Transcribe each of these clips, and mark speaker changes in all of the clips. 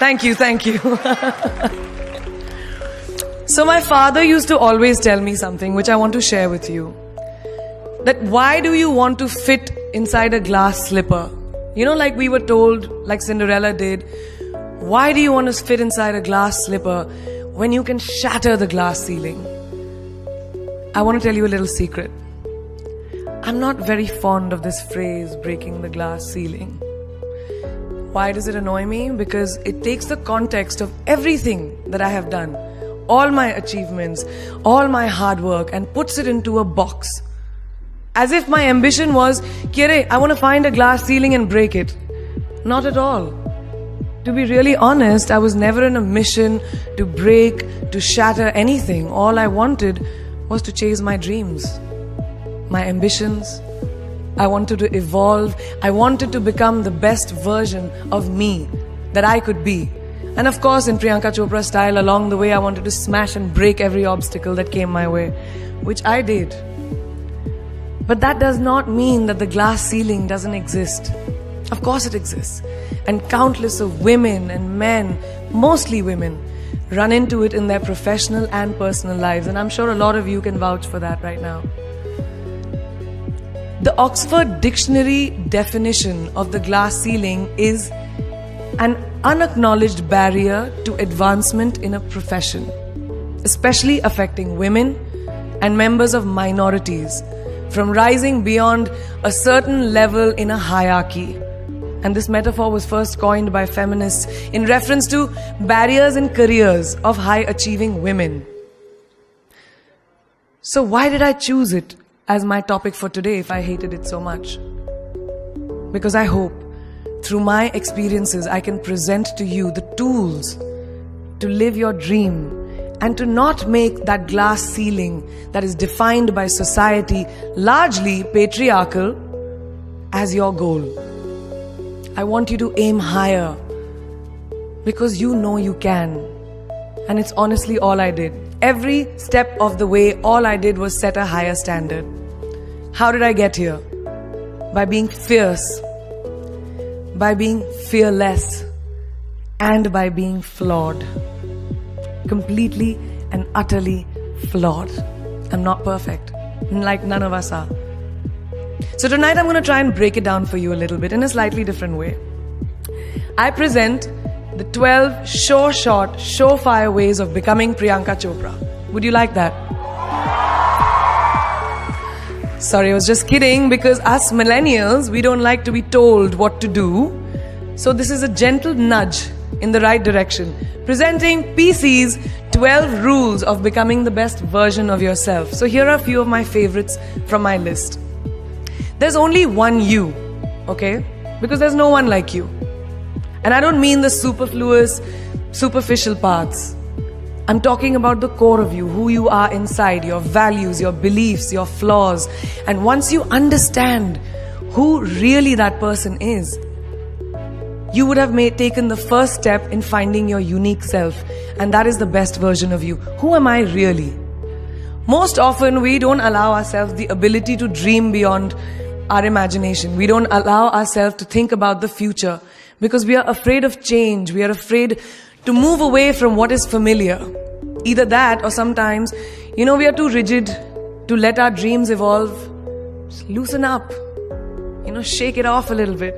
Speaker 1: Thank you, thank you. So my father used to always tell me something which I want to share with you. That why do you want to fit inside a glass slipper? You know, like we were told, like Cinderella did, why do you want to fit inside a glass slipper when you can shatter the glass ceiling? I want to tell you a little secret. I'm not very fond of this phrase, breaking the glass ceiling. Why does it annoy me? Because it takes the context of everything that I have done, all my achievements, all my hard work, and puts it into a box. As if my ambition was, Kire, I want to find a glass ceiling and break it. Not at all. To be really honest, I was never in a mission to break, to shatter anything. All I wanted was to chase my dreams, my ambitions. I wanted to evolve. I wanted to become the best version of me that I could be. And of course, in Priyanka Chopra style, along the way, I wanted to smash and break every obstacle that came my way, which I did. But that does not mean that the glass ceiling doesn't exist. Of course it exists. And countless of women and men, mostly women, run into it in their professional and personal lives. And I'm sure a lot of you can vouch for that right now. The Oxford Dictionary definition of the glass ceiling is an unacknowledged barrier to advancement in a profession, especially affecting women and members of minorities from rising beyond a certain level in a hierarchy. And this metaphor was first coined by feminists in reference to barriers in careers of high-achieving women. So why did I choose it as my topic for today if I hated it so much? Because I hope through my experiences I can present to you the tools to live your dream and to not make that glass ceiling that is defined by society, largely patriarchal, as your goal. I want you to aim higher because you know you can. And it's honestly all I did. Every step of the way, all I did was set a higher standard. How did I get here? By being fierce, by being fearless, and by being flawed. Completely and utterly flawed. I'm not perfect, like none of us are. So tonight I'm going to try and break it down for you a little bit in a slightly different way. I present the 12 short, surefire ways of becoming Priyanka Chopra. Would you like that? Sorry, I was just kidding, because us millennials, we don't like to be told what to do. So this is a gentle nudge in the right direction. Presenting PC's 12 rules of becoming the best version of yourself. So here are a few of my favorites from my list. There's only one you, okay? Because there's no one like you. And I don't mean the superfluous, superficial parts. I'm talking about the core of you, who you are inside, your values, your beliefs, your flaws. And once you understand who really that person is, you would have taken the first step in finding your unique self. And that is the best version of you. Who am I really? Most often, we don't allow ourselves the ability to dream beyond our imagination. We don't allow ourselves to think about the future because we are afraid of change. We are afraid to move away from what is familiar. Either that or sometimes, we are too rigid to let our dreams evolve. Just loosen up. Shake it off a little bit.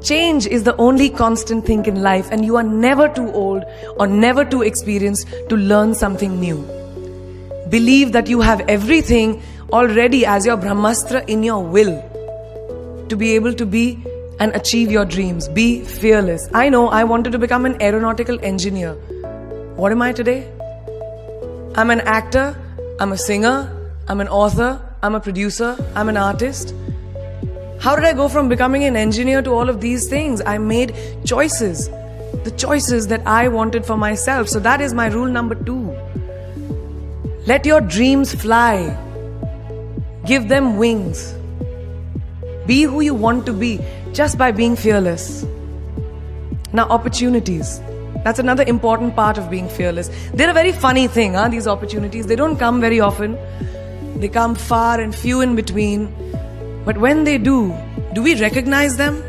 Speaker 1: Change is the only constant thing in life, and you are never too old or never too experienced to learn something new. Believe that you have everything already as your Brahmastra in your will to be able to be and achieve your dreams. Be fearless. I know I wanted to become an aeronautical engineer. What am I today? I'm an actor, I'm a singer, I'm an author, I'm a producer, I'm an artist. How did I go from becoming an engineer to all of these things? I made choices. The choices that I wanted for myself. So that is my rule number 2. Let your dreams fly. Give them wings. Be who you want to be just by being fearless. Now, opportunities. That's another important part of being fearless. They're a very funny thing, these opportunities. They don't come very often. They come far and few in between. But when they do we recognize them?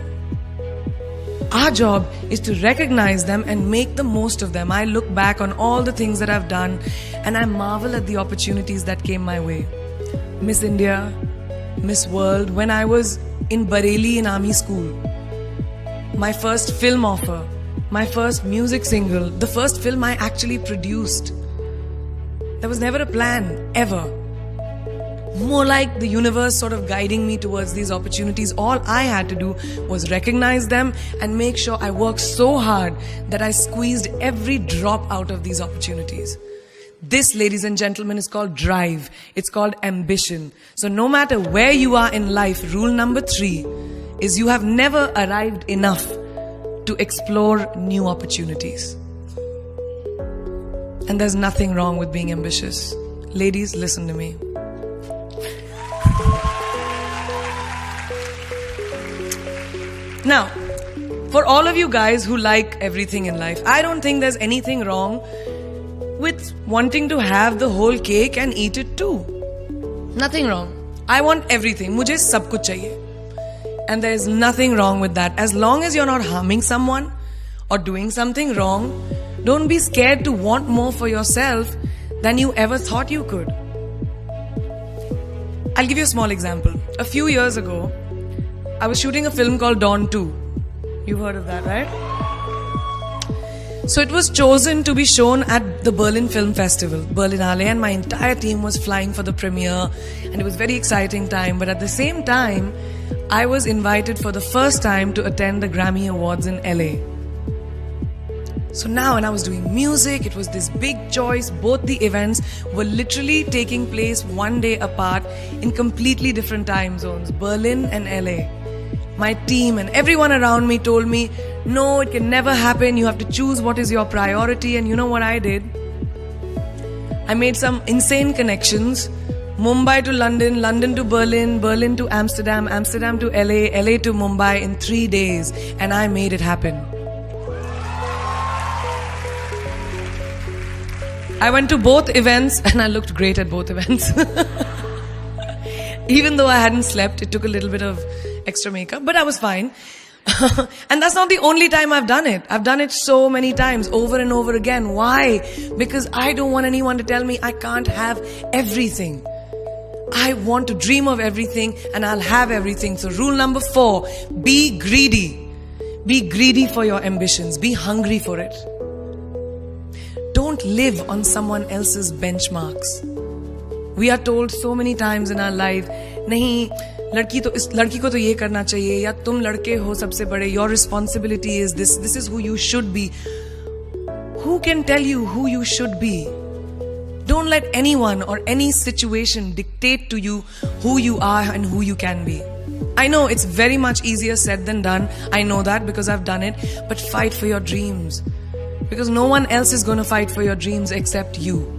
Speaker 1: Our job is to recognize them and make the most of them. I look back on all the things that I've done and I marvel at the opportunities that came my way. Miss India, Miss World, when I was in Bareilly in army school, my first film offer, my first music single, the first film I actually produced. There was never a plan, ever. More like the universe sort of guiding me towards these opportunities. All I had to do was recognize them and make sure I worked so hard that I squeezed every drop out of these opportunities. This, ladies and gentlemen, is called drive. It's called ambition. So no matter where you are in life, rule number 3 is you have never arrived enough to explore new opportunities. And there's nothing wrong with being ambitious. Ladies, listen to me. Now, for all of you guys who like everything in life, I don't think there's anything wrong with wanting to have the whole cake and eat it too. Nothing wrong. I want everything. Mujhe sab kuch chahiye. And there's nothing wrong with that. As long as you're not harming someone or doing something wrong, don't be scared to want more for yourself than you ever thought you could. I'll give you a small example. A few years ago, I was shooting a film called Dawn 2. You've heard of that, right? So it was chosen to be shown at the Berlin Film Festival, Berlinale, and my entire team was flying for the premiere, and it was a very exciting time. But at the same time, I was invited for the first time to attend the Grammy Awards in LA. So now when I was doing music, it was this big choice. Both the events were literally taking place one day apart in completely different time zones, Berlin and LA. My team and everyone around me told me, no, it can never happen. You have to choose what is your priority. And you know what I did? I made some insane connections. Mumbai to London, London to Berlin, Berlin to Amsterdam, Amsterdam to LA, LA to Mumbai in 3 days. And I made it happen. I went to both events and I looked great at both events. Even though I hadn't slept, it took a little bit of extra makeup, but I was fine. And that's not the only time I've done it. I've done it so many times, over and over again. Why? Because I don't want anyone to tell me I can't have everything. I want to dream of everything and I'll have everything. So rule number 4, be greedy. Be greedy for your ambitions. Be hungry for it. Don't live on someone else's benchmarks. We are told so many times in our life, नहीं, लड़की को तो ये करना चाहिए, या तुम लड़के हो सबसे बड़े, your responsibility is this is who you should be. Who can tell you who you should be? Don't let anyone or any situation dictate to you who you are and who you can be. I know it's very much easier said than done. I know that because I've done it. But fight for your dreams. Because no one else is going to fight for your dreams except you.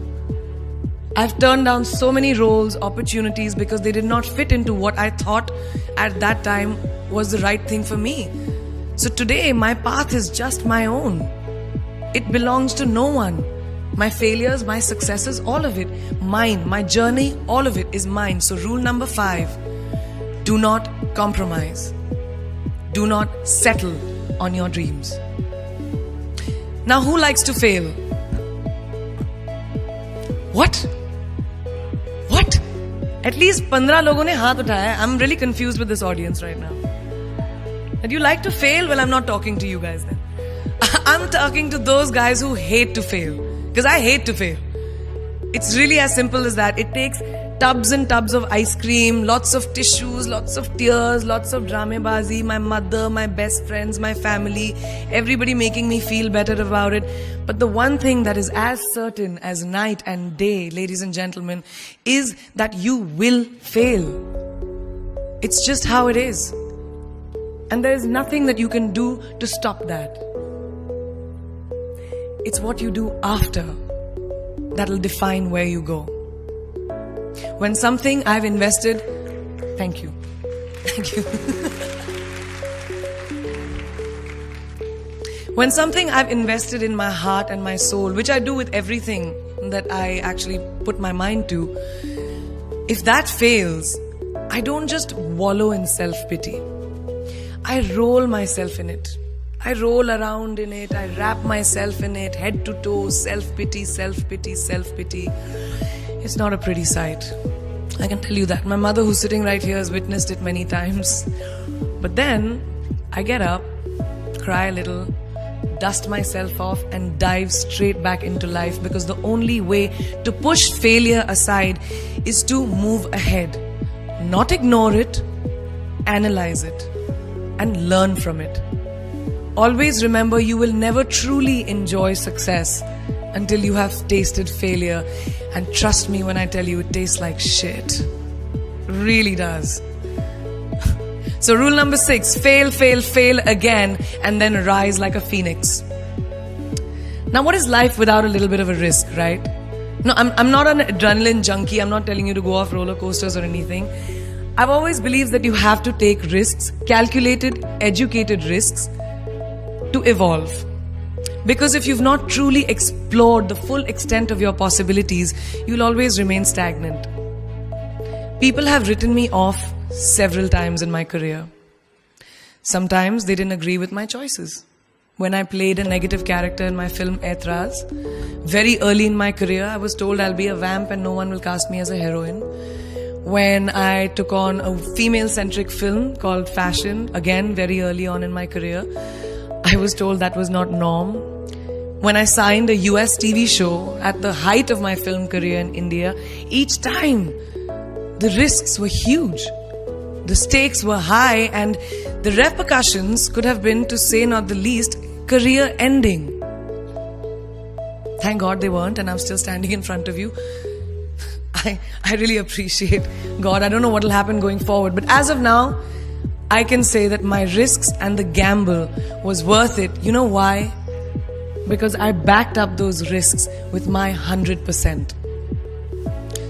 Speaker 1: I've turned down so many roles, opportunities because they did not fit into what I thought at that time was the right thing for me. So today my path is just my own. It belongs to no one. My failures, my successes, all of it, mine. My journey, all of it is mine. So rule number 5, do not compromise. Do not settle on your dreams. Now who likes to fail? What? At least 15 लोगों ने हाथ उठाया. I'm really confused with this audience right now. That you like to fail? Well, I'm not talking to you guys then. I'm talking to those guys who hate to fail. Because I hate to fail. It's really as simple as that. It takes tubs and tubs of ice cream, lots of tissues, lots of tears, lots of dramabazi, my mother, my best friends, my family, everybody making me feel better about it. But the one thing that is as certain as night and day, ladies and gentlemen, is that you will fail. It's just how it is. And there is nothing that you can do to stop that. It's what you do after that'll define where you go. When something I've invested, thank you. When something I've invested in my heart and my soul, which I do with everything that I actually put my mind to, if that fails, I don't just wallow in self-pity. I roll myself in it. I roll around in it, I wrap myself in it, head to toe, self-pity, self-pity, self-pity. It's not a pretty sight. I can tell you that. My mother, who's sitting right here, has witnessed it many times. But then, I get up, cry a little, dust myself off and dive straight back into life, because the only way to push failure aside is to move ahead. Not ignore it, analyze it, and learn from it. Always remember, you will never truly enjoy success until you have tasted failure. And trust me when I tell you, it tastes like shit. Really does. So rule number 6, fail, fail, fail again, and then rise like a phoenix. Now, what is life without a little bit of a risk, right? No, I'm not an adrenaline junkie. I'm not telling you to go off roller coasters or anything. I've always believed that you have to take risks, calculated, educated risks, to evolve. Because if you've not truly explored the full extent of your possibilities, you'll always remain stagnant. People have written me off several times in my career. Sometimes they didn't agree with my choices. When I played a negative character in my film Aitraz, very early in my career, I was told I'll be a vamp and no one will cast me as a heroine. When I took on a female-centric film called Fashion, again very early on in my career, I was told that was not norm. When I signed a US TV show at the height of my film career in India, each time the risks were huge. The stakes were high and the repercussions could have been, to say not the least, career ending. Thank God they weren't, and I'm still standing in front of you. I really appreciate God. I don't know what will happen going forward, but as of now, I can say that my risks and the gamble was worth it. You know why? Because I backed up those risks with my 100%.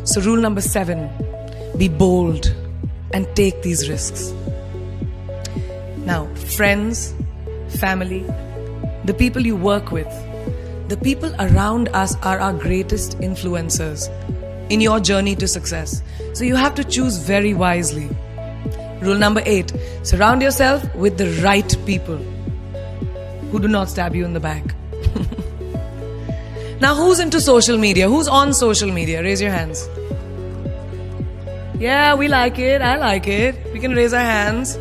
Speaker 1: So rule number 7, be bold and take these risks. Now, friends, family, the people you work with, the people around us are our greatest influencers in your journey to success. So you have to choose very wisely. Rule number 8, surround yourself with the right people who do not stab you in the back. Now, who's into social media? Who's on social media? Raise your hands. Yeah, we like it. I like it. We can raise our hands.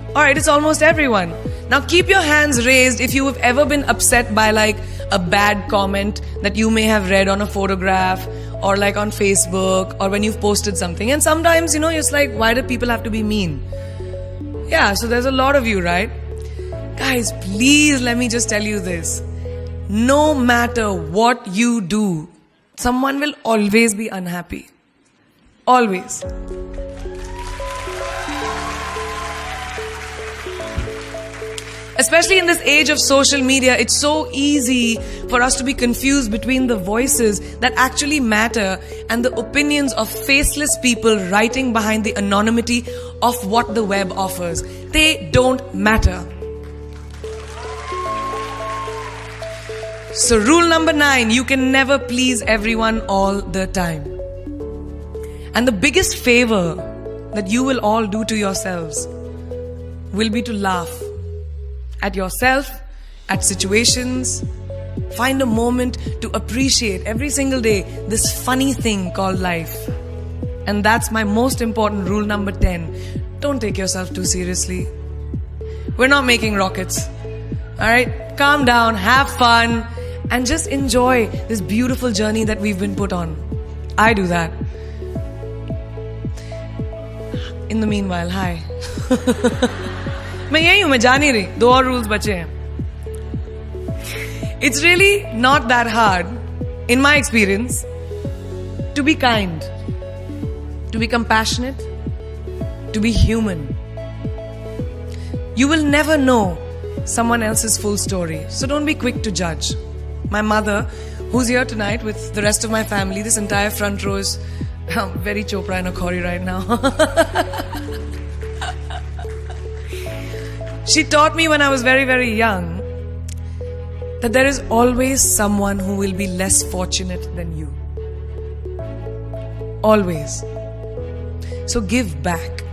Speaker 1: Alright, it's almost everyone. Now keep your hands raised if you have ever been upset by like a bad comment that you may have read on a photograph or like on Facebook or when you've posted something. And sometimes, you know, it's like, why do people have to be mean? Yeah, so there's a lot of you, right? Guys, please let me just tell you this. No matter what you do, someone will always be unhappy. Always. Especially in this age of social media, it's so easy for us to be confused between the voices that actually matter and the opinions of faceless people writing behind the anonymity of what the web offers. They don't matter. So rule number 9, you can never please everyone all the time. And the biggest favor that you will all do to yourselves will be to laugh at yourself, at situations. Find a moment to appreciate every single day this funny thing called life. And that's my most important rule number 10. Don't take yourself too seriously. We're not making rockets. Alright? Calm down, have fun, and just enjoy this beautiful journey that we've been put on. I do that. In the meanwhile, hi. मैं यही हूँ, मैं जा नहीं रही. 2 और rules बचे हैं. It's really not that hard, in my experience, to be kind, to be compassionate, to be human. You will never know someone else's full story, so don't be quick to judge. My mother, who's here tonight with the rest of my family, this entire front row is very Chopra and Akhori right now. She taught me when I was very, very young that there is always someone who will be less fortunate than you. Always. So give back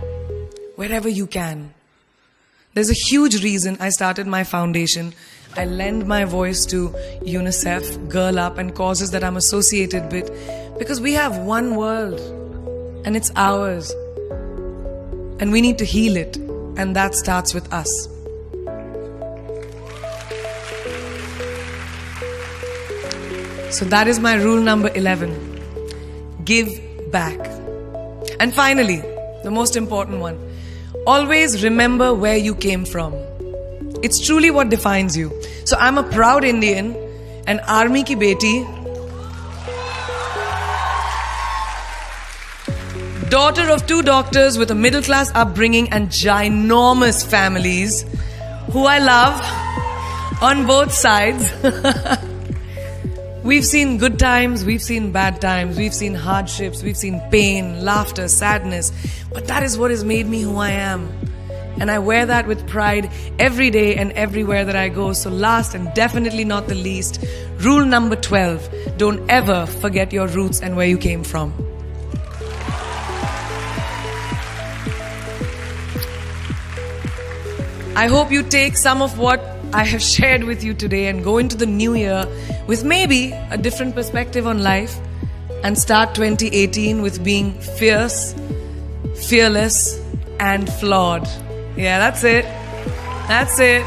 Speaker 1: wherever you can. There's a huge reason I started my foundation. I lend my voice to UNICEF, Girl Up, and causes that I'm associated with, because we have one world and it's ours. And we need to heal it, and that starts with us. So that is my rule number 11. Give back. And finally, the most important one. Always remember where you came from. It's truly what defines you. So I'm a proud Indian, an army ki beti, daughter of 2 doctors with a middle class upbringing and ginormous families who I love on both sides. We've seen good times, we've seen bad times, we've seen hardships, we've seen pain, laughter, sadness. But that is what has made me who I am. And I wear that with pride every day and everywhere that I go. So last and definitely not the least, rule number 12. Don't ever forget your roots and where you came from. I hope you take some of what I have shared with you today and go into the new year with maybe a different perspective on life, and start 2018 with being fierce, fearless, and flawed. Yeah, that's it. That's it.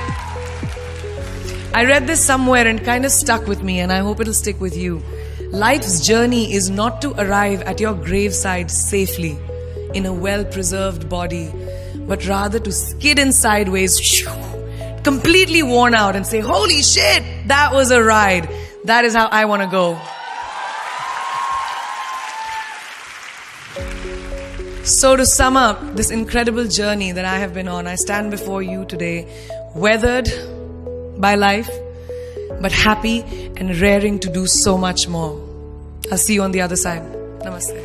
Speaker 1: I read this somewhere and kind of stuck with me, and I hope it'll stick with you. Life's journey is not to arrive at your graveside safely in a well-preserved body, but rather to skid in sideways, completely worn out, and say, holy shit, that was a ride. That is how I want to go. So to sum up this incredible journey that I have been on, I stand before you today, weathered by life, but happy and raring to do so much more. I'll see you on the other side. Namaste.